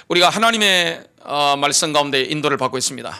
우리가 하나님의 말씀 가운데 인도를 받고 있습니다.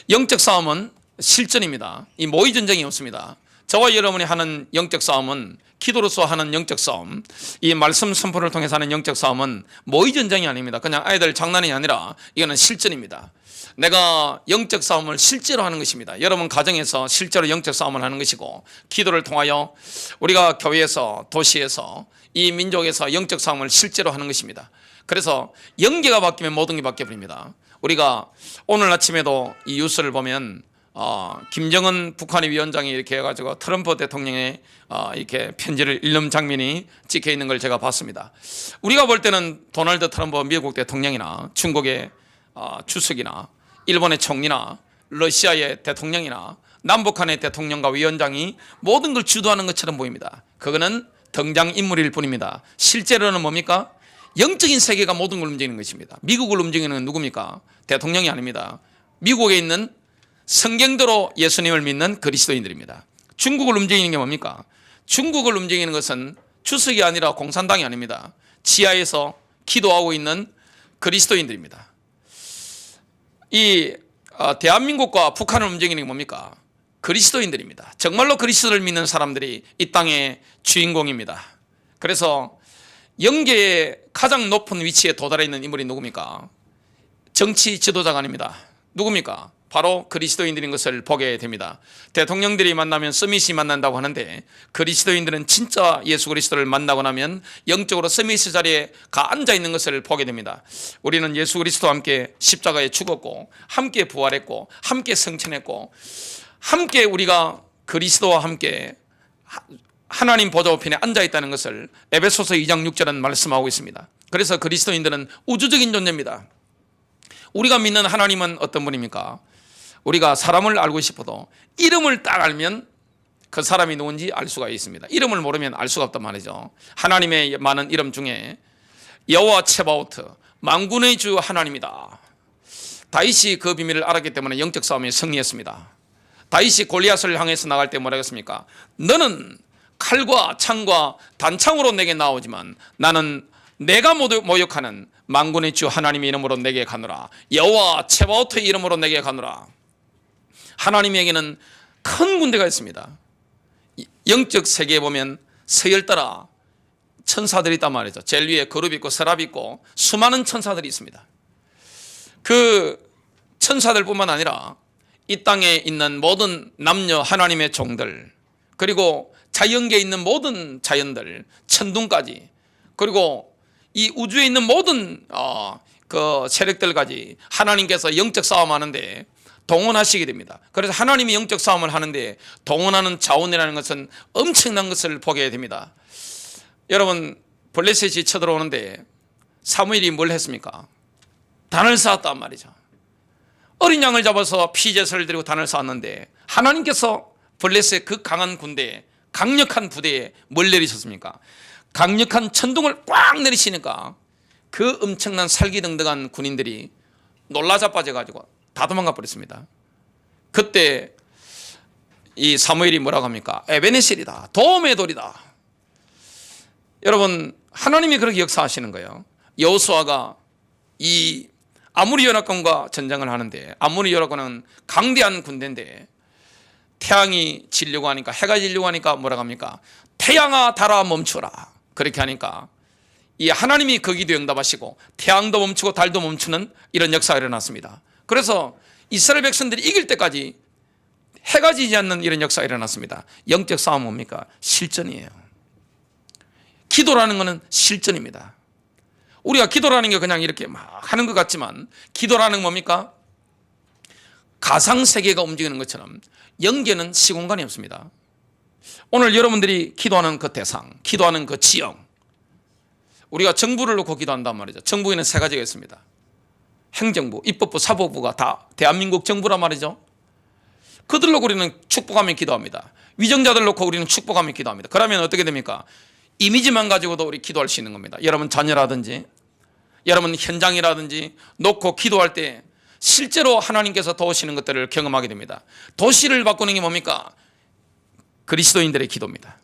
영적 싸움은 실전입니다. 이 모의 전쟁이 없습니다. 저와 여러분이 하는 영적 싸움은 기도로서 하는 영적 싸움, 이 말씀 선포를 통해서 하는 영적 싸움은 모의 전쟁이 아닙니다. 그냥 아이들 장난이 아니라 이거는 실전입니다. 내가 영적 싸움을 실제로 하는 것입니다. 여러분 가정에서 실제로 영적 싸움을 하는 것이고, 기도를 통하여 우리가 교회에서, 도시에서, 이 민족에서 영적 싸움을 실제로 하는 것입니다. 그래서 영계가 바뀌면 모든 게 바뀌어버립니다. 우리가 오늘 아침에도 이 뉴스를 보면 김정은 북한의 위원장이 이렇게 해가지고 트럼프 대통령의 이렇게 편지를 읽는 장면이 찍혀 있는 걸 제가 봤습니다. 우리가 볼 때는 도널드 트럼프 미국 대통령이나 중국의 주석이나 일본의 총리나 러시아의 대통령이나 남북한의 대통령과 위원장이 모든 걸 주도하는 것처럼 보입니다. 그거는 등장인물일 뿐입니다. 실제로는 뭡니까? 영적인 세계가 모든 걸 움직이는 것입니다. 미국을 움직이는 건 누굽니까? 대통령이 아닙니다. 미국에 있는 성경대로 예수님을 믿는 그리스도인들입니다. 중국을 움직이는 게 뭡니까? 중국을 움직이는 것은 주석이 아니라 공산당이 아닙니다. 지하에서 기도하고 있는 그리스도인들입니다. 이 대한민국과 북한을 움직이는 게 뭡니까? 그리스도인들입니다. 정말로 그리스도를 믿는 사람들이 이 땅의 주인공입니다. 그래서 영계의 가장 높은 위치에 도달해 있는 인물이 누굽니까? 정치 지도자가 아닙니다. 누굽니까? 바로 그리스도인들인 것을 보게 됩니다. 대통령들이 만나면 서밋이 만난다고 하는데, 그리스도인들은 진짜 예수 그리스도를 만나고 나면 영적으로 서밋 자리에 앉아 있는 것을 보게 됩니다. 우리는 예수 그리스도와 함께 십자가에 죽었고, 함께 부활했고, 함께 승천했고, 함께 우리가 그리스도와 함께 하나님 보좌 우편에 앉아 있다는 것을 에베소서 2장 6절은 말씀하고 있습니다. 그래서 그리스도인들은 우주적인 존재입니다. 우리가 믿는 하나님은 어떤 분입니까? 우리가 사람을 알고 싶어도 이름을 딱 알면 그 사람이 누군지 알 수가 있습니다. 이름을 모르면 알 수가 없단 말이죠. 하나님의 많은 이름 중에 여호와 체바오트, 만군의 주 하나님이다. 다윗이 그 비밀을 알았기 때문에 영적 싸움에 승리했습니다. 다윗이 골리앗을 향해서 나갈 때 뭐라고 했습니까? 너는 칼과 창과 단창으로 내게 나오지만 나는 내가 모욕하는 만군의 주 하나님의 이름으로 내게 가노라. 여호와 체바오트의 이름으로 내게 가노라. 하나님에게는 큰 군대가 있습니다. 영적 세계에 보면 서열 따라 천사들이 있단 말이죠. 제일 위에 거룹 있고 서랍 있고 수많은 천사들이 있습니다. 그 천사들뿐만 아니라 이 땅에 있는 모든 남녀 하나님의 종들, 그리고 자연계에 있는 모든 자연들, 천둥까지, 그리고 이 우주에 있는 모든 그 세력들까지 하나님께서 영적 싸움하는데 동원하시게 됩니다. 그래서 하나님이 영적 싸움을 하는데 동원하는 자원이라는 것은 엄청난 것을 보게 됩니다. 여러분, 블레셋이 쳐들어오는데 사무엘이 뭘 했습니까? 단을 쌓았단 말이죠. 어린 양을 잡아서 피제사를 드리고 단을 쌓았는데 하나님께서 블레셋 그 강한 군대에, 강력한 부대에 뭘 내리셨습니까? 강력한 천둥을 꽉 내리시니까 그 엄청난 살기등등한 군인들이 놀라 자빠져가지고 다 도망가 버렸습니다. 그때 이 사무엘이 뭐라고 합니까? 에베네셀이다, 도움의 돌이다. 여러분, 하나님이 그렇게 역사하시는 거예요. 여호수아가 이 아모리 연합군과 전쟁을 하는데, 아모리 연합군은 강대한 군대인데 태양이 지려고 하니까, 해가 지려고 하니까 뭐라고 합니까? 태양아 달아 멈추라. 그렇게 하니까 이 하나님이 거기도 응답하시고 태양도 멈추고 달도 멈추는 이런 역사가 일어났습니다. 그래서 이스라엘 백성들이 이길 때까지 해가 지지 않는 이런 역사가 일어났습니다. 영적 싸움은 뭡니까? 실전이에요. 기도라는 것은 실전입니다. 우리가 기도라는 게 그냥 이렇게 막 하는 것 같지만, 기도라는 뭡니까? 가상세계가 움직이는 것처럼 영계는 시공간이 없습니다. 오늘 여러분들이 기도하는 그 대상, 기도하는 그 지형, 우리가 정부를 놓고 기도한단 말이죠. 정부에는 세 가지가 있습니다. 행정부, 입법부, 사법부가 다 대한민국 정부란 말이죠. 그들 놓고 우리는 축복하며 기도합니다. 위정자들 놓고 우리는 축복하며 기도합니다. 그러면 어떻게 됩니까? 이미지만 가지고도 우리 기도할 수 있는 겁니다. 여러분 자녀라든지, 여러분 현장이라든지 놓고 기도할 때 실제로 하나님께서 도우시는 것들을 경험하게 됩니다. 도시를 바꾸는 게 뭡니까? 그리스도인들의 기도입니다.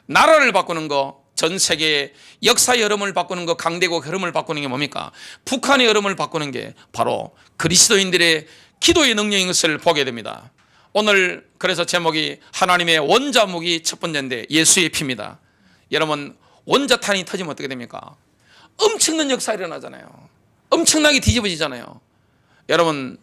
나라를 바꾸는 거, 전 세계의 역사의 흐름을 바꾸는 거, 강대국 흐름을 바꾸는 게 뭡니까? 북한의 흐름을 바꾸는 게 바로 그리스도인들의 기도의 능력인 것을 보게 됩니다. 오늘 그래서 제목이 하나님의 원자무기 첫 번째인데 예수의 피입니다. 여러분, 원자탄이 터지면 어떻게 됩니까? 엄청난 역사가 일어나잖아요. 엄청나게 뒤집어지잖아요. 여러분,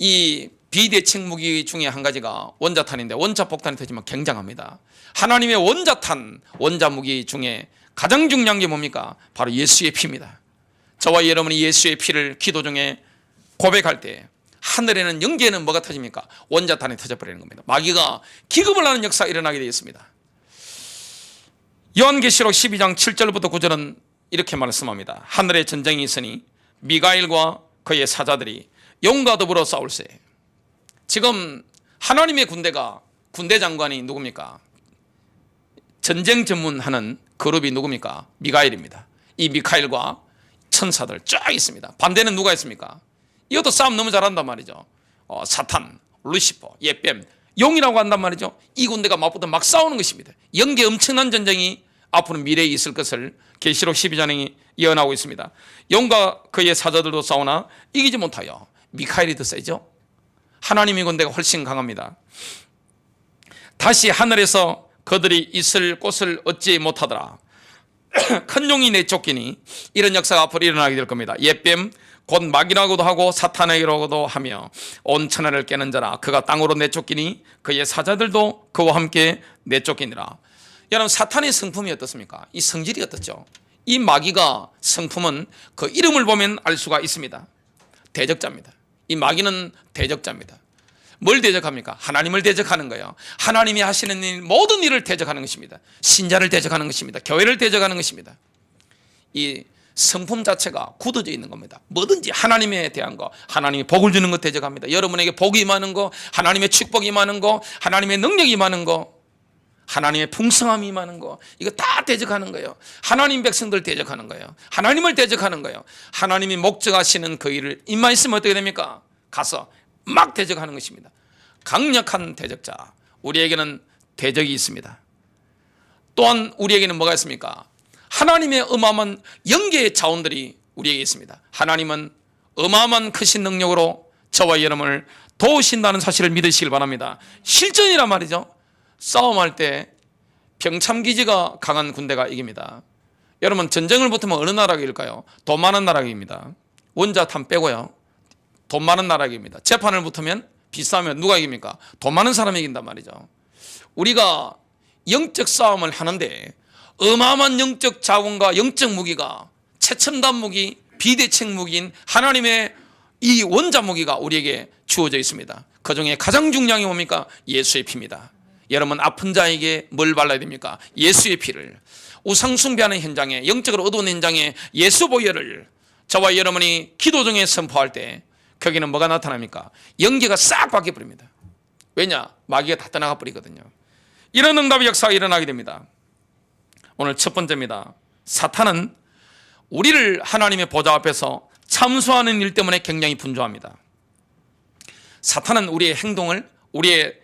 이 비대칭 무기 중에 한 가지가 원자탄인데 원자폭탄이 터지면 굉장합니다. 하나님의 원자탄, 원자무기 중에 가장 중요한 게 뭡니까? 바로 예수의 피입니다. 저와 여러분이 예수의 피를 기도 중에 고백할 때 하늘에는, 영계에는 뭐가 터집니까? 원자탄이 터져버리는 겁니다. 마귀가 기급을 하는 역사가 일어나게 되어 있습니다. 요한계시록 12장 7절부터 9절은 이렇게 말씀합니다. 하늘에 전쟁이 있으니 미가엘과 그의 사자들이 용과 더불어 싸울세. 지금 하나님의 군대가, 군대 장관이 누굽니까? 전쟁 전문하는 그룹이 누굽니까? 미가엘입니다. 이 미카엘과 천사들 쫙 있습니다. 반대는 누가 있습니까? 이것도 싸움 너무 잘한단 말이죠. 사탄, 루시퍼, 예뱀, 용이라고 한단 말이죠. 이 군대가 맞붙어 막 싸우는 것입니다. 영계 엄청난 전쟁이 앞으로 미래에 있을 것을 계시록 12장이 예언하고 있습니다. 용과 그의 사자들도 싸우나 이기지 못하여 미카엘이 더 세죠. 하나님의 군대가 훨씬 강합니다. 다시 하늘에서 그들이 있을 곳을 얻지 못하더라. 큰 용이 내쫓기니 이런 역사가 앞으로 일어나게 될 겁니다. 예뱀 곧 마귀라고도 하고 사탄에게로도 하며 온 천하를 깨는 자라. 그가 땅으로 내쫓기니 그의 사자들도 그와 함께 내쫓기니라. 여러분, 사탄의 성품이 어떻습니까? 이 성질이 어떻죠? 이 마귀가 성품은 그 이름을 보면 알 수가 있습니다. 대적자입니다. 이 마귀는 대적자입니다. 뭘 대적합니까? 하나님을 대적하는 거예요. 하나님이 하시는 일, 모든 일을 대적하는 것입니다. 신자를 대적하는 것입니다. 교회를 대적하는 것입니다. 이 성품 자체가 굳어져 있는 겁니다. 뭐든지 하나님에 대한 거, 하나님이 복을 주는 거 대적합니다. 여러분에게 복이 임하는 거, 하나님의 축복이 임하는 거, 하나님의 능력이 임하는 거, 하나님의 풍성함이 임하는 거, 이거 다 대적하는 거예요. 하나님 백성들 대적하는 거예요. 하나님을 대적하는 거예요. 하나님이 목적하시는 그 일을 임만 있으면 어떻게 됩니까? 가서 막 대적하는 것입니다. 강력한 대적자, 우리에게는 대적이 있습니다. 또한 우리에게는 뭐가 있습니까? 하나님의 어마어마한 영계의 자원들이 우리에게 있습니다. 하나님은 어마어마한 크신 능력으로 저와 여러분을 도우신다는 사실을 믿으시길 바랍니다. 실전이란 말이죠. 싸움할 때 병참기지가 강한 군대가 이깁니다. 여러분, 전쟁을 붙으면 어느 나라가 이길까요? 돈 많은 나라가 이깁니다. 원자탄 빼고요. 돈 많은 나라가 이깁니다. 재판을 붙으면 비싸면 누가 이깁니까? 돈 많은 사람이 이긴단 말이죠. 우리가 영적 싸움을 하는데 어마어마한 영적 자원과 영적 무기가, 최첨단 무기, 비대칭 무기인 하나님의 이 원자 무기가 우리에게 주어져 있습니다. 그 중에 가장 중요한 게 뭡니까? 예수의 피입니다. 여러분, 아픈 자에게 뭘 발라야 됩니까? 예수의 피를. 우상 숭배하는 현장에, 영적으로 어두운 현장에 예수 보혈을 저와 여러분이 기도 중에 선포할 때 거기는 뭐가 나타납니까? 영계가 싹 바뀌어버립니다. 왜냐? 마귀가 다 떠나가 버리거든요. 이런 응답의 역사가 일어나게 됩니다. 오늘 첫 번째입니다. 사탄은 우리를 하나님의 보좌 앞에서 참수하는 일 때문에 굉장히 분주합니다. 사탄은 우리의 행동을, 우리의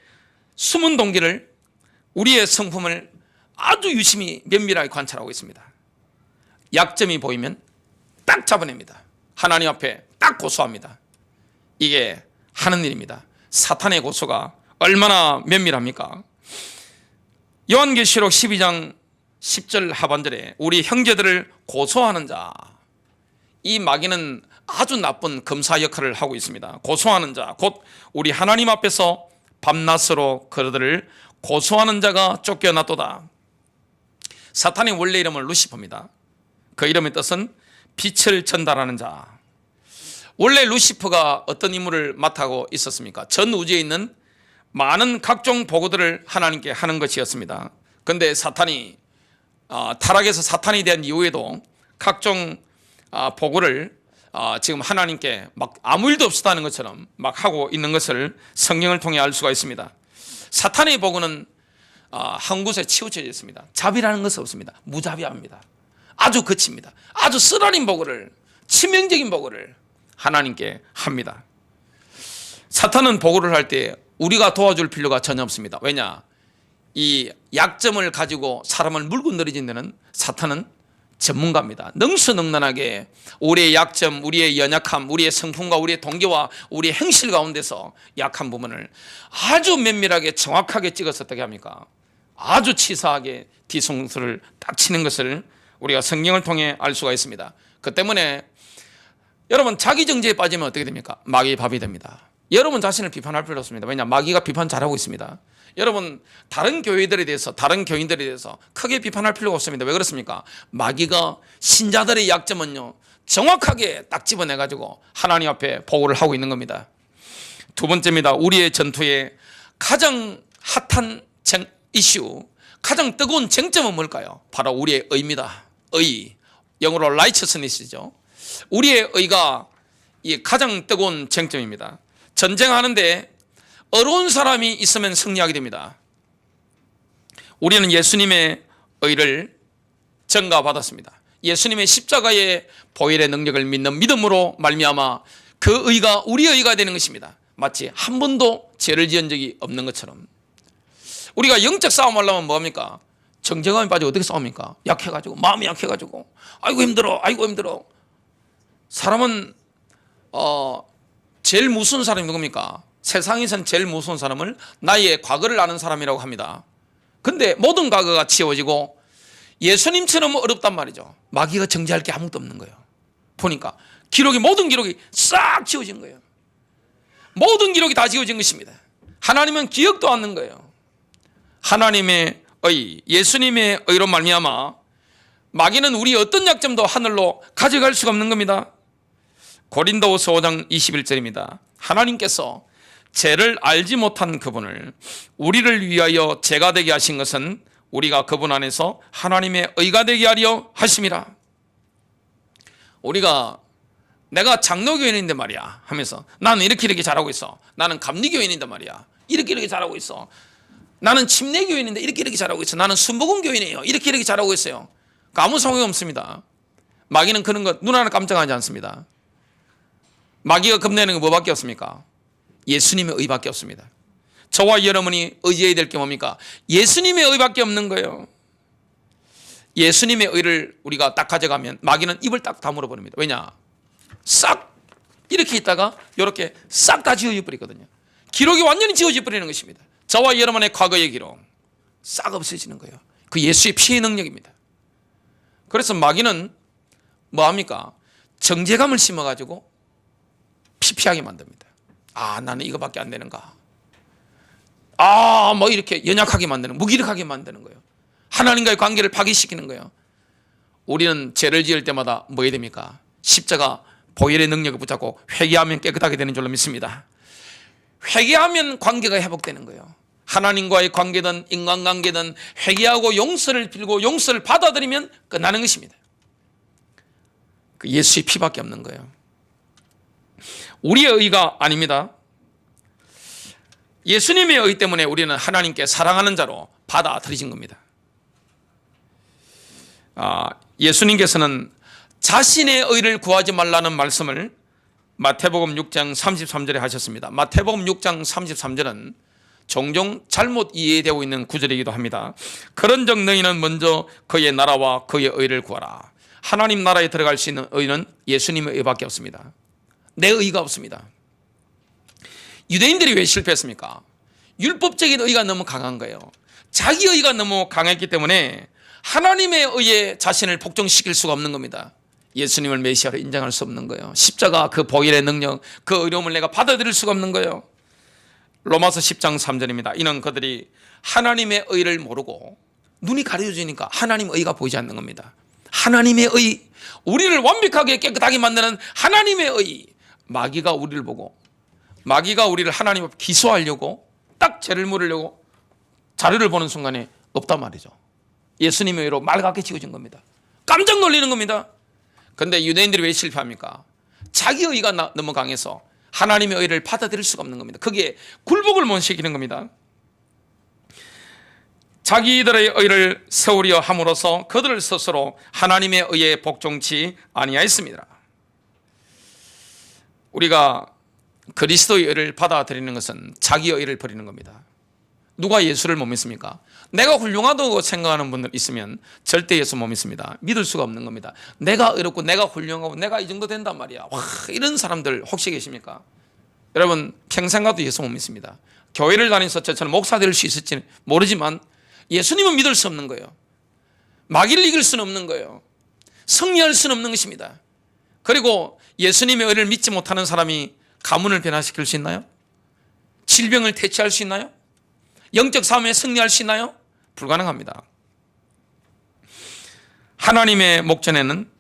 숨은 동기를, 우리의 성품을 아주 유심히 면밀하게 관찰하고 있습니다. 약점이 보이면 딱 잡아냅니다. 하나님 앞에 딱 고소합니다. 이게 하는 일입니다. 사탄의 고소가 얼마나 면밀합니까? 요한계시록 12장 10절 하반절에 우리 형제들을 고소하는 자, 이 마귀는 아주 나쁜 검사 역할을 하고 있습니다. 고소하는 자, 곧 우리 하나님 앞에서 밤낮으로 그들을 고소하는 자가 쫓겨났도다. 사탄의 원래 이름은 루시퍼입니다. 그 이름의 뜻은 빛을 전달하는 자. 원래 루시퍼가 어떤 임무를 맡고 있었습니까? 전 우주에 있는 많은 각종 보고들을 하나님께 하는 것이었습니다. 그런데 사탄이 타락에서 사탄이 된 이후에도 각종 보고를 지금 하나님께 막 아무 일도 없었다는 것처럼 막 하고 있는 것을 성경을 통해 알 수가 있습니다. 사탄의 보고는 한 곳에 치우쳐져 있습니다. 자비라는 것은 없습니다. 무자비합니다. 아주 거칩니다. 아주 쓰라린 보고를, 치명적인 보고를 하나님께 합니다. 사탄은 보고를 할 때 우리가 도와줄 필요가 전혀 없습니다. 왜냐? 이 약점을 가지고 사람을 물고 늘어진 데는 사탄은 전문가입니다. 능수능란하게 우리의 약점, 우리의 연약함, 우리의 성품과 우리의 동기와 우리의 행실 가운데서 약한 부분을 아주 면밀하게 정확하게 찍어서 어떻게 합니까? 아주 치사하게 뒤통수를 딱 치는 것을 우리가 성경을 통해 알 수가 있습니다. 그 때문에 여러분, 자기 정죄에 빠지면 어떻게 됩니까? 마귀의 밥이 됩니다. 여러분 자신을 비판할 필요 없습니다. 왜냐? 마귀가 비판 잘하고 있습니다. 여러분, 다른 교회들에 대해서, 다른 교인들에 대해서 크게 비판할 필요가 없습니다. 왜 그렇습니까? 마귀가 신자들의 약점은요, 정확하게 딱 집어내가지고 하나님 앞에 보고를 하고 있는 겁니다. 두 번째입니다. 우리의 전투에 가장 핫한 이슈, 가장 뜨거운 쟁점은 뭘까요? 바로 우리의 의입니다. 의, 영어로 righteousness이죠. 우리의 의가 가장 뜨거운 쟁점입니다. 전쟁하는데 어려운 사람이 있으면 승리하게 됩니다. 우리는 예수님의 의를 전가받았습니다. 예수님의 십자가의 보혈의 능력을 믿는 믿음으로 말미암아 그 의가 우리의 의가 되는 것입니다. 마치 한 번도 죄를 지은 적이 없는 것처럼. 우리가 영적 싸움 하려면 뭐합니까? 정죄감에 빠지고 어떻게 싸웁니까? 약해가지고, 마음이 약해가지고, 아이고 힘들어, 아이고 힘들어. 사람은 제일 무서운 사람이 누굽니까? 세상에선 제일 무서운 사람을 나의 과거를 아는 사람이라고 합니다. 근데 모든 과거가 지워지고 예수님처럼 어렵단 말이죠. 마귀가 정죄할 게 아무것도 없는 거예요. 보니까 모든 기록이 싹 지워진 거예요. 모든 기록이 다 지워진 것입니다. 하나님은 기억도 않는 거예요. 하나님의 의, 예수님의 의로 말미암아 마귀는 우리 어떤 약점도 하늘로 가져갈 수가 없는 겁니다. 고린도후서 5장 21절입니다. 하나님께서 죄를 알지 못한 그분을 우리를 위하여 죄가 되게 하신 것은 우리가 그분 안에서 하나님의 의가 되게 하려 하심이라. 우리가 내가 장로교인인데 말이야 하면서 나는 이렇게 잘하고 있어. 나는 감리교인인데 말이야 이렇게 잘하고 있어. 나는 침례교인인데 이렇게 잘하고 있어. 나는 순복음교인이에요. 이렇게 잘하고 있어요. 아무 소용이 없습니다. 마귀는 그런 것 눈 하나 깜짝하지 않습니다. 마귀가 겁내는 건 뭐밖에 없습니까? 예수님의 의밖에 없습니다. 저와 여러분이 의지해야 될 게 뭡니까? 예수님의 의밖에 없는 거예요. 예수님의 의를 우리가 딱 가져가면 마귀는 입을 딱 다물어 버립니다. 왜냐? 싹 이렇게 있다가 이렇게 싹 다 지워져 버리거든요. 기록이 완전히 지워져 버리는 것입니다. 저와 여러분의 과거의 기록 싹 없어지는 거예요. 그 예수의 피의 능력입니다. 그래서 마귀는 뭐합니까? 정죄감을 심어가지고 피하게 만듭니다. 아, 나는 이거밖에 안 되는가? 아, 뭐 이렇게 연약하게 만드는, 무기력하게 만드는 거예요. 하나님과의 관계를 파괴시키는 거예요. 우리는 죄를 지을 때마다 뭐 해야 됩니까? 십자가 보혈의 능력을 붙잡고 회개하면 깨끗하게 되는 줄로 믿습니다. 회개하면 관계가 회복되는 거예요. 하나님과의 관계든 인간관계든 회개하고 용서를 빌고 용서를 받아들이면 끝나는 것입니다. 그 예수의 피밖에 없는 거예요. 우리의 의가 아닙니다. 예수님의 의 때문에 우리는 하나님께 사랑하는 자로 받아들여진 겁니다. 예수님께서는 자신의 의를 구하지 말라는 말씀을 마태복음 6장 33절에 하셨습니다. 마태복음 6장 33절은 종종 잘못 이해되고 있는 구절이기도 합니다. 그런즉 너희는 먼저 그의 나라와 그의 의를 구하라. 하나님 나라에 들어갈 수 있는 의는 예수님의 의밖에 없습니다. 내 의가 없습니다. 유대인들이 왜 실패했습니까? 율법적인 의가 너무 강한 거예요. 자기 의가 너무 강했기 때문에 하나님의 의에 자신을 복종시킬 수가 없는 겁니다. 예수님을 메시아로 인정할 수 없는 거예요. 십자가 그 보혈의 능력, 그 의로움을 내가 받아들일 수가 없는 거예요. 로마서 10장 3절입니다. 이는 그들이 하나님의 의를 모르고 눈이 가려지니까 하나님의 의가 보이지 않는 겁니다. 하나님의 의, 우리를 완벽하게 깨끗하게 만드는 하나님의 의. 마귀가 우리를 보고, 마귀가 우리를 하나님 앞에 기소하려고 딱 죄를 물으려고 자료를 보는 순간에 없단 말이죠. 예수님의 의로 맑게 지워진 겁니다. 깜짝 놀리는 겁니다. 그런데 유대인들이 왜 실패합니까? 자기 의가 너무 강해서 하나님의 의를 받아들일 수가 없는 겁니다. 그게 굴복을 못 시키는 겁니다. 자기들의 의를 세우려 함으로써 그들 스스로 하나님의 의에 복종치 아니하였습니다. 우리가 그리스도의 의를 받아들이는 것은 자기의 의를 버리는 겁니다. 누가 예수를 못 믿습니까? 내가 훌륭하다고 생각하는 분들 있으면 절대 예수 못 믿습니다. 믿을 수가 없는 겁니다. 내가 어렵고 내가 훌륭하고 내가 이 정도 된단 말이야. 와, 이런 사람들 혹시 계십니까? 여러분 평생 가도 예수 못 믿습니다. 교회를 다니면서 저처럼 목사 될 수 있을지 모르지만 예수님은 믿을 수 없는 거예요. 마귀를 이길 수는 없는 거예요. 승리할 수는 없는 것입니다. 그리고 예수님의 의를 믿지 못하는 사람이 가문을 변화시킬 수 있나요? 질병을 퇴치할 수 있나요? 영적 싸움에 승리할 수 있나요? 불가능합니다. 하나님의 목전에는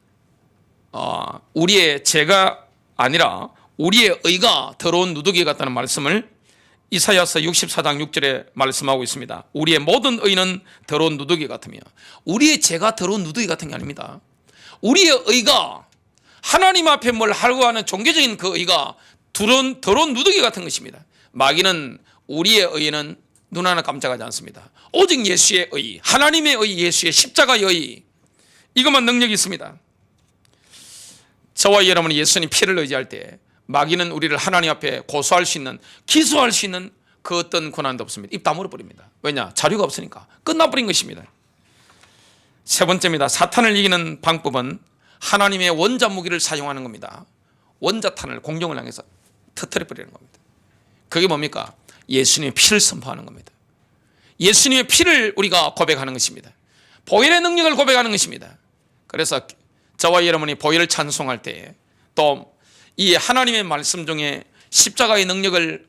우리의 죄가 아니라 우리의 의가 더러운 누더기 같다는 말씀을 이사야서 64장 6절에 말씀하고 있습니다. 우리의 모든 의는 더러운 누더기 같으며, 우리의 죄가 더러운 누더기 같은 게 아닙니다. 우리의 의가 하나님 앞에 뭘 하려고 하는 종교적인 그 의가 더러운 누더기 같은 것입니다. 마귀는 우리의 의는 눈 하나 깜짝하지 않습니다. 오직 예수의 의, 하나님의 의, 예수의 십자가의 의, 이것만 능력이 있습니다. 저와 여러분이 예수님 피를 의지할 때 마귀는 우리를 하나님 앞에 고소할 수 있는, 기소할 수 있는 그 어떤 권한도 없습니다. 입 다물어 버립니다. 왜냐? 자료가 없으니까 끝나버린 것입니다. 세 번째입니다. 사탄을 이기는 방법은 하나님의 원자 무기를 사용하는 겁니다. 원자탄을 공중을 향해서 터뜨려 버리는 겁니다. 그게 뭡니까? 예수님의 피를 선포하는 겁니다. 예수님의 피를 우리가 고백하는 것입니다. 보혈의 능력을 고백하는 것입니다. 그래서 저와 여러분이 보혈을 찬송할 때 또 이 하나님의 말씀 중에 십자가의 능력을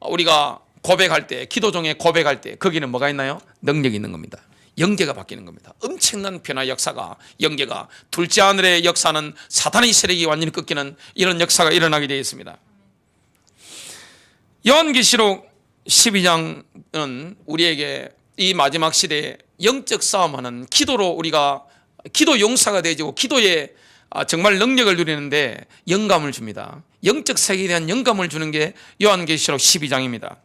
우리가 고백할 때, 기도 중에 고백할 때 거기는 뭐가 있나요? 능력이 있는 겁니다. 영계가 바뀌는 겁니다. 엄청난 변화 역사가, 영계가, 둘째 하늘의 역사는 사탄의 세력이 완전히 꺾이는 이런 역사가 일어나게 되어 있습니다. 요한계시록 12장은 우리에게 이 마지막 시대에 영적 싸움하는, 기도로 우리가 기도 용사가 되어지고 기도에 정말 능력을 누리는데 영감을 줍니다. 영적 세계에 대한 영감을 주는 게 요한계시록 12장입니다.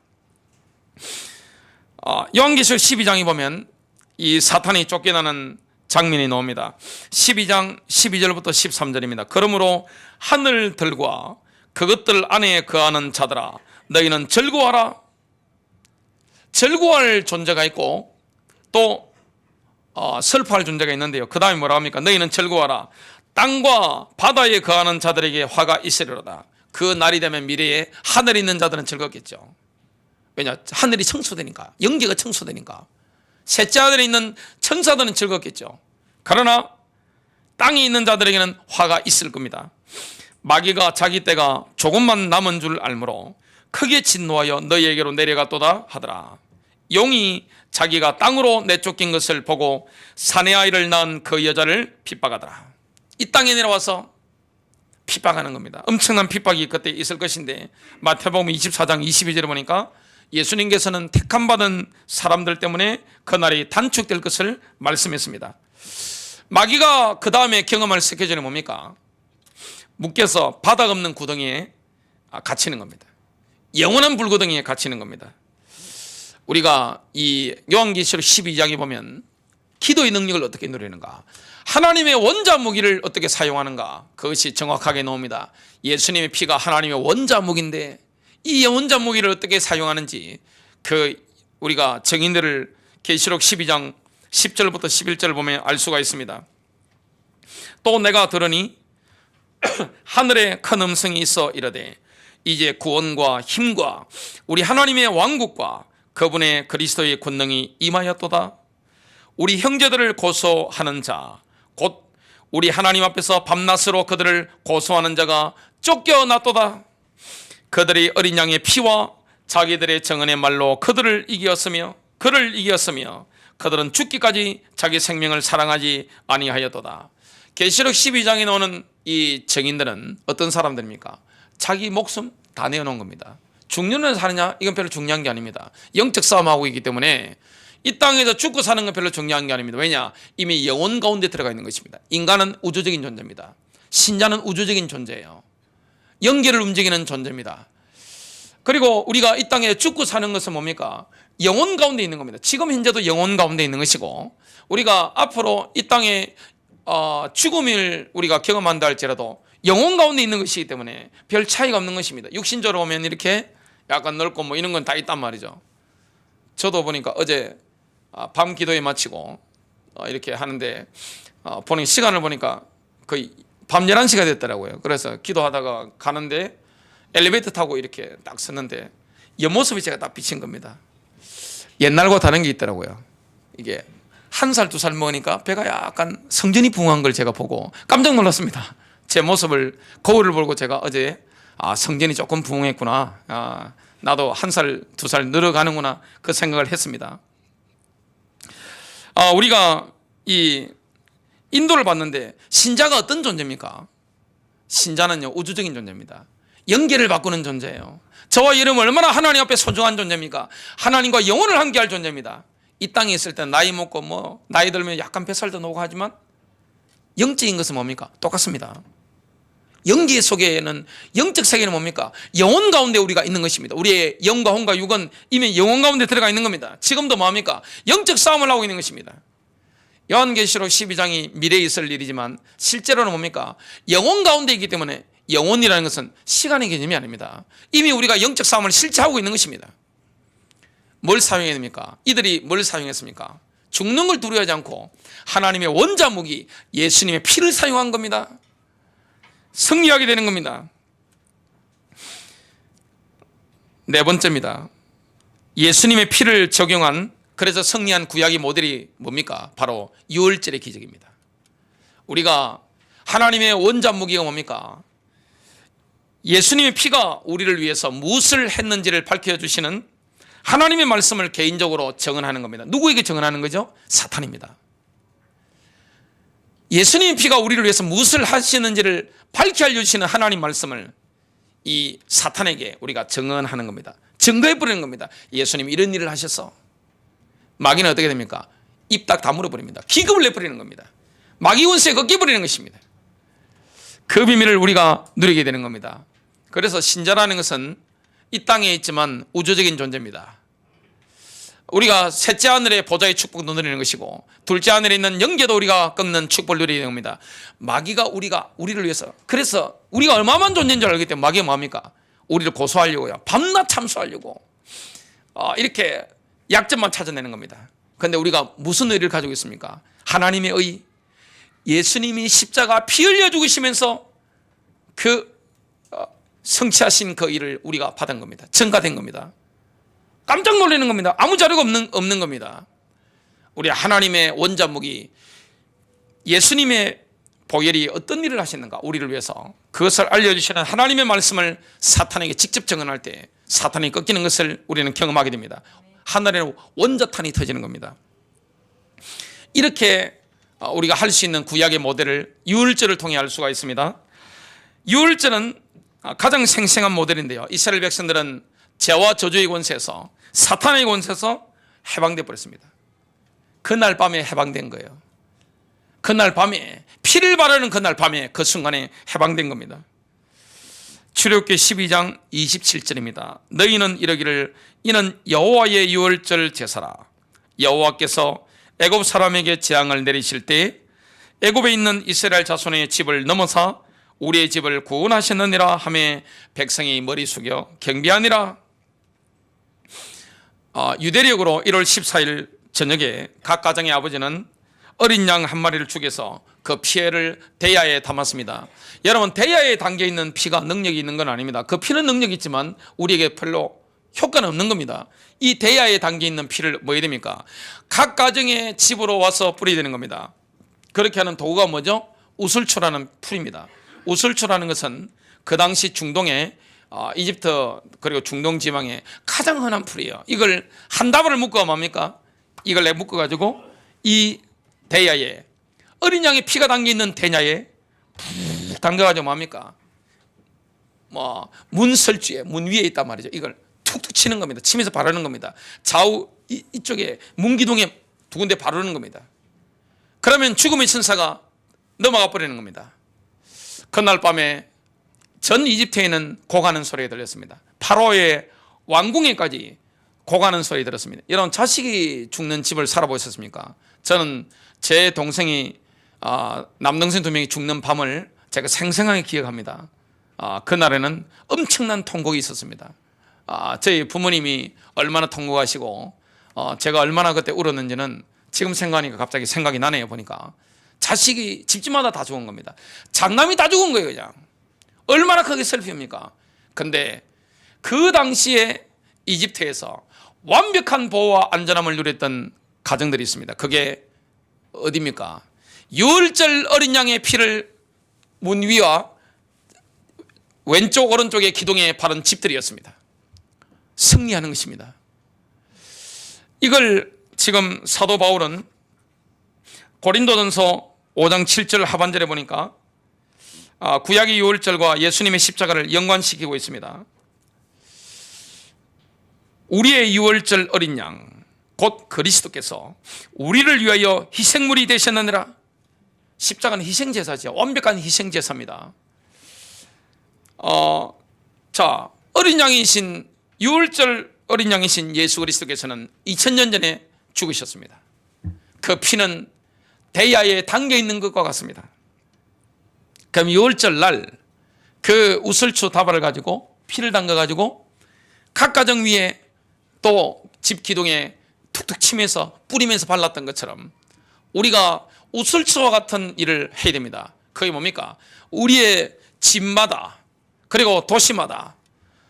요한계시록 12장에 보면 이 사탄이 쫓겨나는 장면이 나옵니다. 12장 12절부터 13절입니다. 그러므로 하늘들과 그것들 안에 거하는 자들아, 너희는 즐거워하라. 즐거워할 존재가 있고 또 슬퍼할 존재가 있는데요. 그 다음에 뭐라 합니까? 너희는 즐거워하라. 땅과 바다에 거하는 자들에게 화가 있으리로다. 그 날이 되면 미래에 하늘에 있는 자들은 즐겁겠죠. 왜냐? 하늘이 청소되니까, 영계가 청소되니까. 셋째 하늘에 있는 천사들은 즐겁겠죠. 그러나 땅에 있는 자들에게는 화가 있을 겁니다. 마귀가 자기 때가 조금만 남은 줄 알므로 크게 진노하여 너희에게로 내려갔도다 하더라. 용이 자기가 땅으로 내쫓긴 것을 보고 사내 아이를 낳은 그 여자를 핍박하더라. 이 땅에 내려와서 핍박하는 겁니다. 엄청난 핍박이 그때 있을 것인데 마태복음 24장 22절에 보니까 예수님께서는 택함받은 사람들 때문에 그날이 단축될 것을 말씀했습니다. 마귀가 그 다음에 경험할 스케줄이 뭡니까? 묶여서 바닥 없는 구덩이에 갇히는 겁니다. 영원한 불구덩이에 갇히는 겁니다. 우리가 이 요한계시록 12장에 보면 기도의 능력을 어떻게 누리는가, 하나님의 원자 무기를 어떻게 사용하는가, 그것이 정확하게 나옵니다. 예수님의 피가 하나님의 원자 무기인데 이 원자 무기를 어떻게 사용하는지 우리가 증인들을 계시록 12장 10절부터 11절을 보면 알 수가 있습니다. 또 내가 들으니 하늘에 큰 음성이 있어 이르되 이제 구원과 힘과 우리 하나님의 왕국과 그분의 그리스도의 권능이 임하였도다. 우리 형제들을 고소하는 자, 곧 우리 하나님 앞에서 밤낮으로 그들을 고소하는 자가 쫓겨났도다. 그들이 어린 양의 피와 자기들의 정언의 말로 그를 이겼으며 그들은 죽기까지 자기 생명을 사랑하지 아니하였도다. 계시록 12장에 나오는 이 증인들은 어떤 사람들입니까? 자기 목숨 다 내어놓은 겁니다. 죽는 사느냐? 이건 별로 중요한 게 아닙니다. 영적 싸움하고 있기 때문에 이 땅에서 죽고 사는 건 별로 중요한 게 아닙니다. 왜냐? 이미 영혼 가운데 들어가 있는 것입니다. 인간은 우주적인 존재입니다. 신자는 우주적인 존재예요. 영계를 움직이는 존재입니다. 그리고 우리가 이 땅에 죽고 사는 것은 뭡니까? 영혼 가운데 있는 겁니다. 지금 현재도 영혼 가운데 있는 것이고, 우리가 앞으로 이 땅에 죽음을 우리가 경험한다 할지라도 영혼 가운데 있는 것이기 때문에 별 차이가 없는 것입니다. 육신적으로 보면 이렇게 약간 넓고 뭐 이런 건 다 있단 말이죠. 저도 보니까 어제 밤 기도에 마치고 이렇게 하는데 보니 시간을 보니까 거의 밤 11시가 됐더라고요. 그래서 기도하다가 가는데 엘리베이터 타고 이렇게 딱 섰는데 옆모습이 제가 딱 비친 겁니다. 옛날과 다른 게 있더라고요. 이게 1살, 2살 먹으니까 배가 약간 성전이 붕한 걸 제가 보고 깜짝 놀랐습니다. 제 모습을, 거울을 보고 제가 어제 성전이 조금 붕했구나. 나도 1살, 2살 늘어가는구나. 그 생각을 했습니다. 우리가 이 인도를 봤는데 신자가 어떤 존재입니까? 신자는요, 우주적인 존재입니다. 영계를 바꾸는 존재예요. 저와 여러분 얼마나 하나님 앞에 소중한 존재입니까? 하나님과 영혼을 함께할 존재입니다. 이 땅에 있을 때 나이 먹고 나이 들면 약간 뱃살도 나고 하지만 영적인 것은 뭡니까? 똑같습니다. 영계 속에는, 영적 세계는 뭡니까? 영혼 가운데 우리가 있는 것입니다. 우리의 영과 혼과 육은 이미 영혼 가운데 들어가 있는 겁니다. 지금도 뭡니까? 영적 싸움을 하고 있는 것입니다. 요한계시록 12장이 미래에 있을 일이지만 실제로는 뭡니까? 영혼 가운데 있기 때문에 영혼이라는 것은 시간의 개념이 아닙니다. 이미 우리가 영적 싸움을 실제하고 있는 것입니다. 뭘 사용해야 됩니까? 이들이 뭘 사용했습니까? 죽는 걸 두려워하지 않고 하나님의 원자 무기 예수님의 피를 사용한 겁니다. 승리하게 되는 겁니다. 네 번째입니다. 예수님의 피를 적용한, 그래서 승리한 구약의 모델이 뭡니까? 바로 유월절의 기적입니다. 우리가 하나님의 원자 무기가 뭡니까? 예수님의 피가 우리를 위해서 무엇을 했는지를 밝혀주시는 하나님의 말씀을 개인적으로 정언하는 겁니다. 누구에게 정언하는 거죠? 사탄입니다. 예수님의 피가 우리를 위해서 무엇을 하시는지를 밝혀 알려주시는 하나님 말씀을 이 사탄에게 우리가 정언하는 겁니다. 증거해버리는 겁니다. 예수님 이런 일을 하셨어. 마귀는 어떻게 됩니까? 입 딱 다물어 버립니다. 기겁을 내버리는 겁니다. 마귀 원수에 꺾여버리는 것입니다. 그 비밀을 우리가 누리게 되는 겁니다. 그래서 신자라는 것은 이 땅에 있지만 우주적인 존재입니다. 우리가 셋째 하늘의 보좌의 축복도 누리는 것이고 둘째 하늘에 있는 영계도 우리가 꺾는 축복을 누리는 겁니다. 마귀가 우리를 위해서, 그래서 우리가 얼마만 존재인 줄 알기 때문에 마귀가 뭡니까? 우리를 고소하려고요. 밤낮 참수하려고 이렇게 약점만 찾아내는 겁니다. 그런데 우리가 무슨 의를 가지고 있습니까? 하나님의 의, 예수님이 십자가 피 흘려 죽으시면서 그 성취하신 그 일을 우리가 받은 겁니다. 증가된 겁니다. 깜짝 놀라는 겁니다. 아무 자료가 없는 겁니다. 우리 하나님의 원자목이 예수님의 보혈이 어떤 일을 하시는가, 우리를 위해서 그것을 알려주시는 하나님의 말씀을 사탄에게 직접 증언할 때 사탄이 꺾이는 것을 우리는 경험하게 됩니다. 하늘에 원자탄이 터지는 겁니다. 이렇게 우리가 할 수 있는 구약의 모델을 유월절을 통해 알 수가 있습니다. 유월절은 가장 생생한 모델인데요, 이스라엘 백성들은 죄와 저주의 권세에서, 사탄의 권세에서 해방되어 버렸습니다. 그날 밤에 해방된 거예요. 그날 밤에, 피를 바르는 그날 밤에, 그 순간에 해방된 겁니다. 출애굽기 12장 27절입니다. 너희는 이러기를, 이는 여호와의 유월절 제사라. 여호와께서 애굽 사람에게 재앙을 내리실 때 애굽에 있는 이스라엘 자손의 집을 넘어서 우리의 집을 구원하셨느니라 하며 백성이 머리 숙여 경배하니라. 유대력으로 1월 14일 저녁에 각 가정의 아버지는 어린 양 한 마리를 죽여서 그 피해를 대야에 담았습니다. 여러분, 대야에 담겨있는 피가 능력이 있는 건 아닙니다. 그 피는 능력이 있지만 우리에게 별로 효과는 없는 겁니다. 이 대야에 담겨있는 피를 뭐 해야 됩니까? 각 가정의 집으로 와서 뿌리야 되는 겁니다. 그렇게 하는 도구가 뭐죠? 우슬초라는 풀입니다. 우슬초라는 것은 그 당시 중동에 이집트 그리고 중동 지방에 가장 흔한 풀이에요. 이걸 한 다발을 묶어 뭡니까? 이걸 묶어 가지고 이 대야에, 어린 양의 피가 담겨 있는 대야에 푹 담겨 가지고 뭡니까? 문설주에, 문 위에 있단 말이죠. 이걸 툭툭 치는 겁니다. 치면서 바르는 겁니다. 좌우 이쪽에 문기둥에 두 군데 바르는 겁니다. 그러면 죽음의 천사가 넘어가 버리는 겁니다. 그날 밤에 전 이집트에는 고가는 소리가 들렸습니다. 파로의 왕궁에까지 고가는 소리 들었습니다. 여러분, 자식이 죽는 집을 살아보셨습니까? 저는 제 동생이 남동생 2명이 죽는 밤을 제가 생생하게 기억합니다. 그날에는 엄청난 통곡이 있었습니다. 저희 부모님이 얼마나 통곡하시고 제가 얼마나 그때 울었는지는 지금 생각하니까 갑자기 생각이 나네요. 보니까 자식이 집집마다 다 죽은 겁니다. 장남이 다 죽은 거예요. 그냥 얼마나 크게 슬픕니까? 근데 그 당시에 이집트에서 완벽한 보호와 안전함을 누렸던 가정들이 있습니다. 그게 어디입니까? 유월절 어린 양의 피를 문 위와 왼쪽 오른쪽의 기둥에 바른 집들이었습니다. 승리하는 것입니다. 이걸 지금 사도 바울은 고린도전서 5장 7절 하반절에 보니까 구약의 유월절과 예수님의 십자가를 연관시키고 있습니다. 우리의 유월절 어린 양 곧 그리스도께서 우리를 위하여 희생물이 되셨느니라. 십자가는 희생제사죠. 완벽한 희생제사입니다. 자, 어린 양이신 유월절 어린 양이신 예수 그리스도께서는 2000년 전에 죽으셨습니다. 그 피는 대야에 담겨 있는 것과 같습니다. 그럼 유월절 날 그 우슬초 다발을 가지고 피를 담가 가지고 각 가정 위에 또 집 기둥에 툭툭 치면서 뿌리면서 발랐던 것처럼 우리가 우슬초와 같은 일을 해야 됩니다. 그게 뭡니까? 우리의 집마다 그리고 도시마다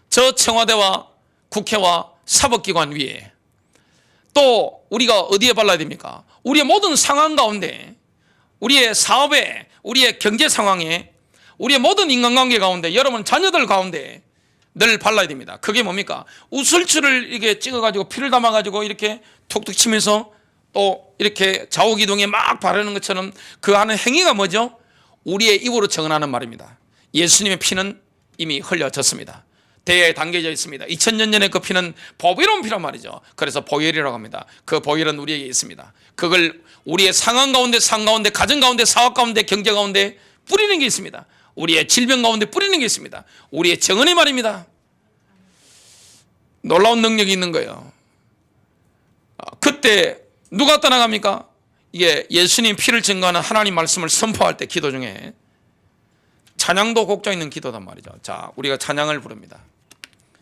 저 청와대와 국회와 사법기관 위에 또 우리가 어디에 발라야 됩니까? 우리의 모든 상황 가운데 우리의 사업에 우리의 경제 상황에 우리의 모든 인간관계 가운데 여러분 자녀들 가운데 늘 발라야 됩니다. 그게 뭡니까? 우슬초를 이렇게 찍어가지고 피를 담아가지고 이렇게 툭툭 치면서 또 이렇게 좌우기둥에 막 바르는 것처럼 그 하는 행위가 뭐죠? 우리의 입으로 증언하는 말입니다. 예수님의 피는 이미 흘려졌습니다. 대야에 담겨져 있습니다. 2000년 전에 그 피는 보배로운 피란 말이죠. 그래서 보혈이라고 합니다. 그 보혈은 우리에게 있습니다. 그걸 우리의 상황 가운데, 삶 가운데, 가정 가운데, 사업 가운데, 경제 가운데 뿌리는 게 있습니다. 우리의 질병 가운데 뿌리는 게 있습니다. 우리의 정언의 말입니다. 놀라운 능력이 있는 거예요. 그때 누가 떠나갑니까? 이게 예수님 피를 증거하는 하나님 말씀을 선포할 때 기도 중에 찬양도 곡조 있는 기도단 말이죠. 자, 우리가 찬양을 부릅니다.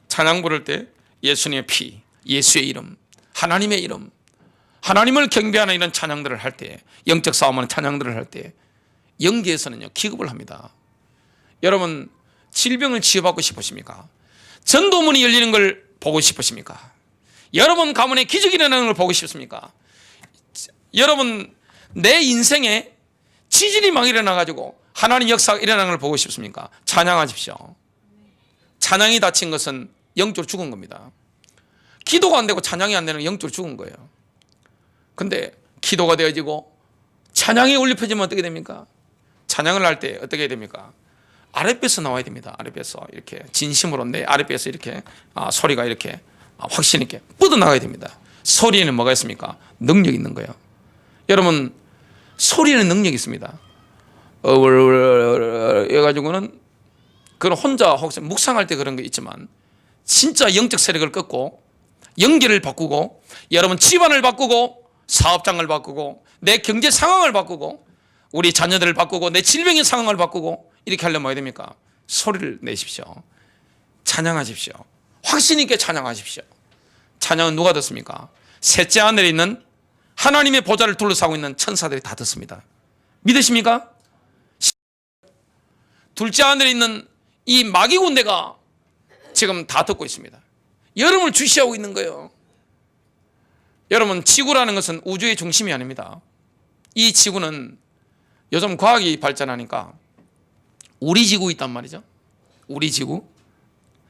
찬양 부를 때 예수님의 피, 예수의 이름, 하나님의 이름, 하나님을 경배하는 이런 찬양들을 할 때, 영적 싸움하는 찬양들을 할 때 영계에서는요 기급을 합니다. 여러분 질병을 치유받고 싶으십니까? 전도문이 열리는 걸 보고 싶으십니까? 여러분 가문에 기적이 일어나는 걸 보고 싶습니까? 여러분 내 인생에 지진이 막 일어나가지고 하나님 역사가 일어나는 걸 보고 싶습니까? 찬양하십시오. 찬양이 다친 것은 영적으로 죽은 겁니다. 기도가 안 되고 찬양이 안 되는 건 영적으로 죽은 거예요. 근데 기도가 되어지고 찬양이 울려 퍼지면 어떻게 됩니까? 찬양을 할 때 어떻게 해야 됩니까? 아랫배에서 나와야 됩니다. 아랫배에서 이렇게 진심으로 내 아랫배에서 이렇게 소리가 이렇게 확신 있게 뻗어나가야 됩니다. 소리에는 뭐가 있습니까? 능력이 있는 거예요. 여러분 소리에는 능력이 있습니다. 해가지고는 그건 혼자 혹시 묵상할 때 그런 게 있지만 진짜 영적 세력을 꺾고 연계를 바꾸고 여러분 집안을 바꾸고 사업장을 바꾸고 내 경제 상황을 바꾸고 우리 자녀들을 바꾸고 내 질병의 상황을 바꾸고 이렇게 하려면 뭐해야 됩니까? 소리를 내십시오. 찬양하십시오. 확신 있게 찬양하십시오. 찬양은 누가 듣습니까? 셋째 하늘에 있는 하나님의 보좌를 둘러싸고 있는 천사들이 다 듣습니다. 믿으십니까? 둘째 하늘에 있는 이 마귀 군대가 지금 다 듣고 있습니다. 여러분을 주시하고 있는 거예요. 여러분 지구라는 것은 우주의 중심이 아닙니다. 이 지구는 요즘 과학이 발전하니까 우리 지구 있단 말이죠. 우리 지구,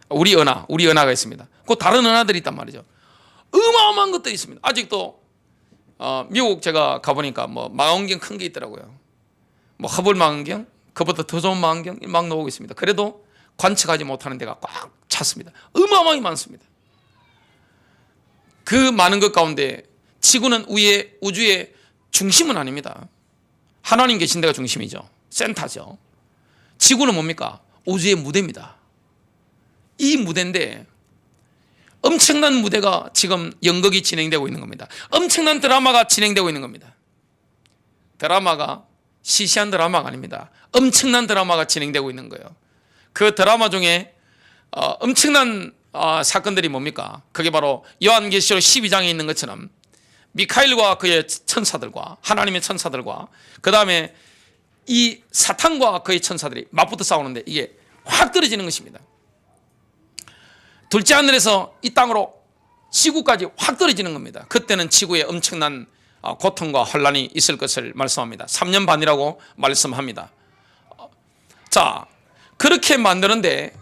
우리 은하가 있습니다. 그 다른 은하들이 있단 말이죠. 어마어마한 것들이 있습니다. 아직도 미국 제가 가보니까 뭐 망원경 큰 게 있더라고요. 뭐 허블 망원경, 그보다 더 좋은 망원경 막 나오고 있습니다. 그래도 관측하지 못하는 데가 꽉 찼습니다. 어마어마하게 많습니다. 그 많은 것 가운데 지구는 우주의 중심은 아닙니다. 하나님 계신 데가 중심이죠. 센터죠. 지구는 뭡니까? 우주의 무대입니다. 이 무대인데 엄청난 무대가 지금 연극이 진행되고 있는 겁니다. 엄청난 드라마가 진행되고 있는 겁니다. 드라마가 시시한 드라마가 아닙니다. 엄청난 드라마가 진행되고 있는 거예요. 그 드라마 중에 엄청난 사건들이 뭡니까? 그게 바로 요한계시록 12장에 있는 것처럼 미카엘과 그의 천사들과 하나님의 천사들과 그 다음에 이 사탄과 그의 천사들이 맞붙어 싸우는데 이게 확 떨어지는 것입니다. 둘째 하늘에서 이 땅으로 지구까지 확 떨어지는 겁니다. 그때는 지구에 엄청난 고통과 혼란이 있을 것을 말씀합니다. 3년 반이라고 말씀합니다. 자, 그렇게 만드는데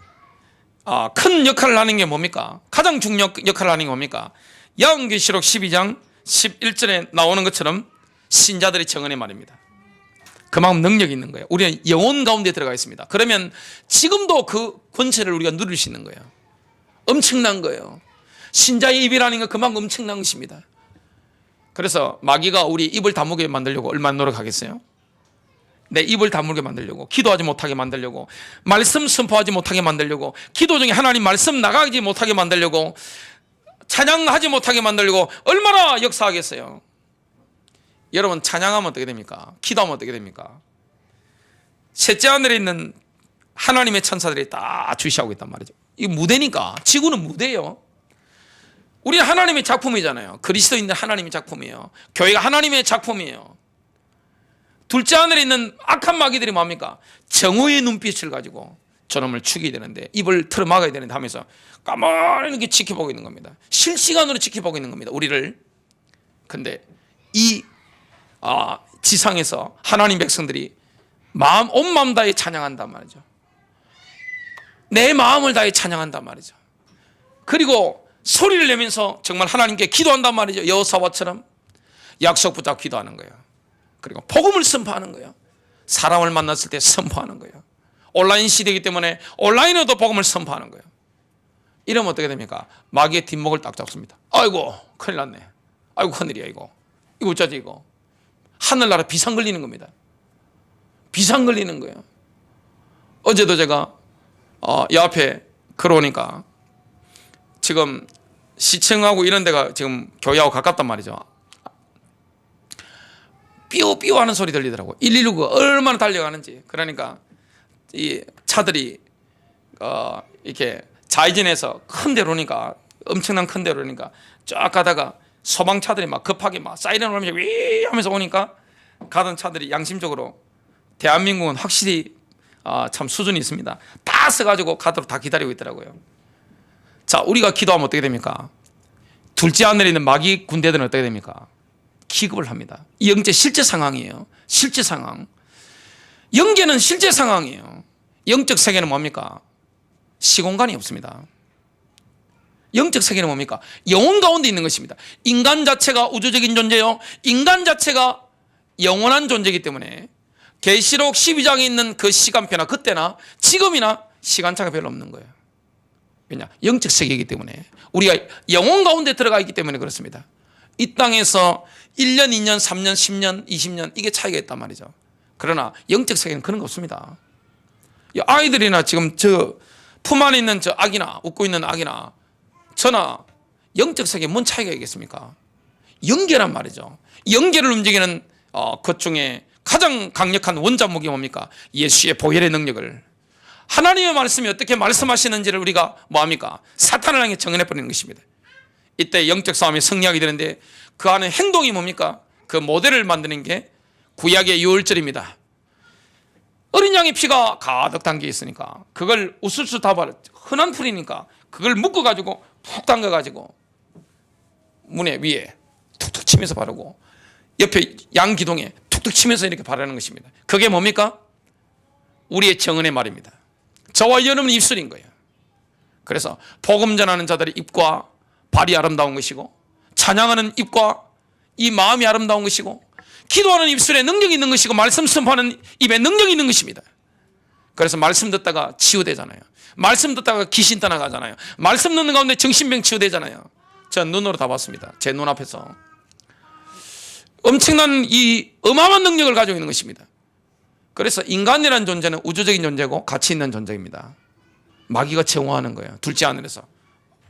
큰 역할을 하는 게 뭡니까? 가장 중요한 역할을 하는 게 뭡니까? 요한계시록 12장 11절에 나오는 것처럼 신자들의 정언의 말입니다. 그만큼 능력이 있는 거예요. 우리는 영혼 가운데 들어가 있습니다. 그러면 지금도 그 권세를 우리가 누릴 수 있는 거예요. 엄청난 거예요. 신자의 입이라는 건 그만큼 엄청난 것입니다. 그래서 마귀가 우리 입을 다물게 만들려고 얼마나 노력하겠어요? 내 입을 다물게 만들려고, 기도하지 못하게 만들려고, 말씀 선포하지 못하게 만들려고, 기도 중에 하나님 말씀 나가지 못하게 만들려고, 찬양하지 못하게 만들려고 얼마나 역사하겠어요? 여러분, 찬양하면 어떻게 됩니까? 기도하면 어떻게 됩니까? 셋째 하늘에 있는 하나님의 천사들이 다 주시하고 있단 말이죠. 이 무대니까. 지구는 무대예요. 우리는 하나님의 작품이잖아요. 그리스도인들 하나님의 작품이에요. 교회가 하나님의 작품이에요. 둘째 하늘에 있는 악한 마귀들이 뭡니까? 정오의 눈빛을 가지고 저놈을 죽이게 되는데, 입을 틀어막아야 되는데 하면서 가만히 이렇게 지켜보고 있는 겁니다. 실시간으로 지켜보고 있는 겁니다, 우리를. 근데 이 지상에서 하나님 백성들이 온 마음 다해 찬양한단 말이죠. 내 마음을 다해 찬양한단 말이죠. 그리고 소리를 내면서 정말 하나님께 기도한단 말이죠. 여호사와처럼 약속 붙잡고 기도하는 거예요. 그리고 복음을 선포하는 거예요. 사람을 만났을 때 선포하는 거예요. 온라인 시대이기 때문에 온라인으로도 복음을 선포하는 거예요. 이러면 어떻게 됩니까? 마귀의 뒷목을 딱 잡습니다. 아이고 큰일 났네. 아이고 큰일이야 이거. 이거 어쩌지 이거. 하늘나라 비상 걸리는 겁니다. 비상 걸리는 거예요. 어제도 제가 이 앞에 걸어오니까 지금 시청하고 이런 데가 지금 교회하고 가깝단 말이죠. 삐우삐우 하는 소리 들리더라고. 119가 얼마나 달려가는지. 그러니까 이 차들이 이렇게 좌회전해서 큰 데로 오니까, 엄청난 큰 데로 오니까 쫙 가다가 소방차들이 막 급하게 막 사이렌 울면서 위 하면서 오니까 가던 차들이 양심적으로 대한민국은 확실히 참 수준이 있습니다. 다 써가지고 가도록 다 기다리고 있더라고요. 자, 우리가 기도하면 어떻게 됩니까? 둘째 하늘에 있는 마귀 군대들은 어떻게 됩니까? 기급을 합니다. 이 영제 실제 상황이에요. 실제 상황. 영계는 실제 상황이에요. 영적 세계는 뭡니까? 시공간이 없습니다. 영적 세계는 뭡니까? 영혼 가운데 있는 것입니다. 인간 자체가 우주적인 존재요. 인간 자체가 영원한 존재이기 때문에 계시록 12장에 있는 그 시간표나 그때나 지금이나 시간차가 별로 없는 거예요. 왜냐? 영적 세계이기 때문에, 우리가 영혼 가운데 들어가 있기 때문에 그렇습니다. 이 땅에서 1년, 2년, 3년, 10년, 20년 이게 차이가 있단 말이죠. 그러나 영적 세계는 그런 거 없습니다. 아이들이나 지금 저 품 안에 있는 저 아기나, 웃고 있는 아기나 저나 영적 세계에 뭔 차이가 있겠습니까? 영계란 말이죠. 영계를 움직이는 것 중에 가장 강력한 원자목이 뭡니까? 예수의 보혈의 능력을, 하나님의 말씀이 어떻게 말씀하시는지를 우리가 뭐합니까? 사탄을 향해 정언해버리는 것입니다. 이때 영적 싸움이 승리하게 되는데 그 안에 행동이 뭡니까? 그 모델을 만드는 게 구약의 유월절입니다. 어린 양의 피가 가득 담겨 있으니까 그걸 우슬슬 다 바르, 흔한 풀이니까 그걸 묶어가지고 푹 담가가지고 문에 위에 툭툭 치면서 바르고 옆에 양 기둥에 툭툭 치면서 이렇게 바르는 것입니다. 그게 뭡니까? 우리의 정언의 말입니다. 저와 여러분의 입술인 거예요. 그래서 복음 전하는 자들의 입과 발이 아름다운 것이고, 찬양하는 입과 이 마음이 아름다운 것이고, 기도하는 입술에 능력이 있는 것이고, 말씀 선포하는 입에 능력이 있는 것입니다. 그래서 말씀 듣다가 치유되잖아요. 말씀 듣다가 귀신 떠나가잖아요. 말씀 듣는 가운데 정신병 치유되잖아요. 전 눈으로 다 봤습니다. 제 눈앞에서 엄청난 이 어마어마한 능력을 가지고 있는 것입니다. 그래서 인간이라는 존재는 우주적인 존재고 가치 있는 존재입니다. 마귀가 제공하는 거예요. 둘째 하늘에서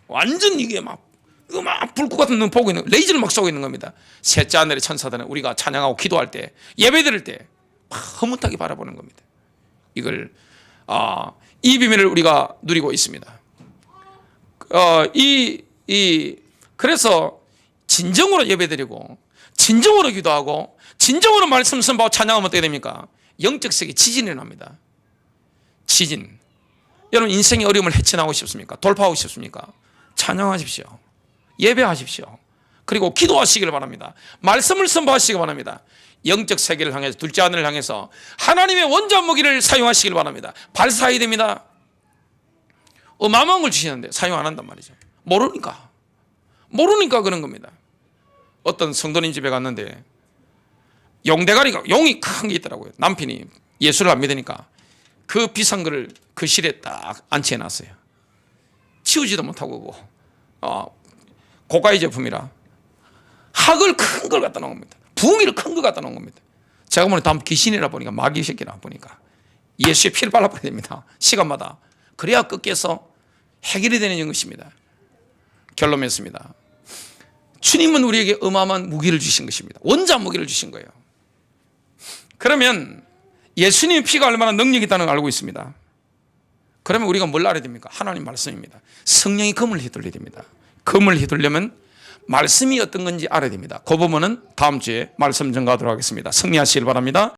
완전 이게 막 불꽃 같은 눈 보고 있는, 레이저를 막 쏘고 있는 겁니다. 셋째 하늘의 천사들은 우리가 찬양하고 기도할 때, 예배 드릴 때 흐뭇하게 바라보는 겁니다. 이걸 이 비밀을 우리가 누리고 있습니다. 그래서 진정으로 예배드리고 진정으로 기도하고 진정으로 말씀 선포하고 찬양하면 어떻게 됩니까? 영적 세계 지진이 납니다. 지진. 여러분 인생의 어려움을 헤쳐나가고 싶습니까? 돌파하고 싶습니까? 찬양하십시오. 예배하십시오. 그리고 기도하시길 바랍니다. 말씀을 선포하시기 바랍니다. 영적 세계를 향해서 둘째 하늘을 향해서 하나님의 원자 무기를 사용하시길 바랍니다. 발사해야 됩니다. 어마어마한 걸 주시는데 사용 안 한단 말이죠. 모르니까 그런 겁니다. 어떤 성도님 집에 갔는데 용대가리가 용이 큰 게 있더라고요. 남편이 예수를 안 믿으니까 그 비싼 거를 그 실에 딱 안치해 놨어요. 치우지도 못하고 고가의 제품이라 학을 큰 걸 갖다 놓은 겁니다. 부엉이를 큰 거 갖다 놓은 겁니다. 제가 보니 다음 귀신이라 보니까 마귀 새끼라 보니까 예수의 피를 발라버려야 됩니다. 시간마다. 그래야 꺾여서 해결이 되는 것입니다. 결론 맺습니다. 주님은 우리에게 어마어마한 무기를 주신 것입니다. 원자 무기를 주신 거예요. 그러면 예수님의 피가 얼마나 능력이 있다는 걸 알고 있습니다. 그러면 우리가 뭘 알아야 됩니까? 하나님 말씀입니다. 성령이 검을 휘둘러야 됩니다. 검을 휘둘려면 말씀이 어떤 건지 알아야 됩니다. 그 부분은 다음 주에 말씀 전가하도록 하겠습니다. 승리하시길 바랍니다.